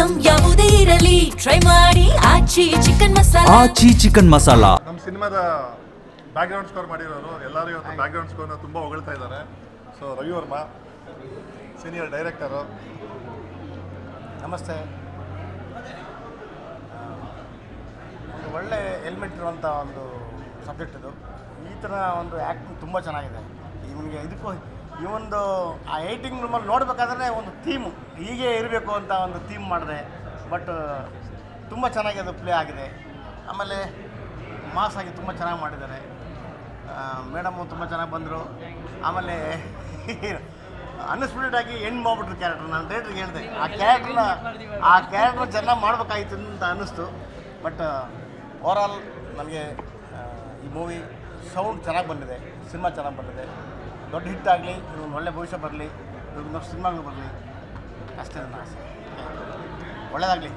Item ಯಾವುದೇ ಇರಲಿ try ಮಾಡಿ ಆಚಿ ಚಿಕನ್ ಮಸಾಲಾ. ಆಚಿ ಚಿಕನ್ ಮಸಾಲಾ. ನಮ್ಮ ಸಿನಿಮಾದ ಬ್ಯಾಕ್ಗ್ರೌಂಡ್ ಸ್ಕೋರ್ ಮಾಡಿರೋರು ಎಲ್ಲರೂ ಇವತ್ತು ಬ್ಯಾಕ್ಗ್ರೌಂಡ್ ಸ್ಕೋರ್ನ ತುಂಬ ಹೊಗಳ್ತಾ ಇದ್ದಾರೆ. So Ravi Varma senior director. ನಮಸ್ತೆ. ಒಂದು ಒಳ್ಳೆ ಎಲಿಮೆಂಟ್ ಇರುವಂಥ ಒಂದು ಸಬ್ಜೆಕ್ಟ್ ಇದು. ಈ ಥರ ಒಂದು ಆ್ಯಕ್ಟಿಂಗ್ ತುಂಬ ಚೆನ್ನಾಗಿದೆ ಇವನಿಗೆ. ಇದಕ್ಕೂ ಈ ಒಂದು ಆ ಏಟಿಂಗ್ ರೂಮಲ್ಲಿ ನೋಡಬೇಕಾದ್ರೆ ಒಂದು ಥೀಮು ಹೀಗೆ ಇರಬೇಕು ಅಂತ ಒಂದು ಥೀಮ್ ಮಾಡಿದೆ. ಬಟ್ ತುಂಬ ಚೆನ್ನಾಗಿ ಅದು ಪ್ಲೇ ಆಗಿದೆ. ಆಮೇಲೆ ಮಾಸ್ ಆಗಿ ತುಂಬ ಚೆನ್ನಾಗಿ ಮಾಡಿದ್ದಾರೆ. ಮೇಡಮು ತುಂಬ ಚೆನ್ನಾಗಿ ಬಂದರು. ಆಮೇಲೆ ಅನ್ಎಕ್ಸ್ಪೆಕ್ಟೆಡ್ ಆಗಿ ಎಂಡ್ ಮಾಡಿಬಿಟ್ರು ಕ್ಯಾರೆಕ್ಟರ್. ನಾನು ಡೈರೆಕ್ಟ್ರಿಗೆ ಹೇಳಿದೆ ಆ ಕ್ಯಾರೆಕ್ಟರ್ ಚೆನ್ನಾಗಿ ಮಾಡಬೇಕಾಗಿತ್ತು ಅಂತ ಅನ್ನಿಸ್ತು. ಬಟ್ ಓವರಾಲ್ ನನಗೆ ಈ ಮೂವಿ ಸೌಂಡ್ ಚೆನ್ನಾಗಿ ಬಂದಿದೆ, ಸಿನಿಮಾ ಚೆನ್ನಾಗಿ ಬಂದಿದೆ. ದೊಡ್ಡ ಹಿಟ್ ಆಗಲಿ, ಇನ್ನೊಂದು ಒಳ್ಳೆ ಭವಿಷ್ಯ ಬರಲಿ, ಇನ್ನೊಂದು ಸಿನಿಮಾಗಳು ಬರಲಿ, ಅಷ್ಟೇ ನನ್ನ ಆಸೆ. ಒಳ್ಳೆಯದಾಗಲಿ.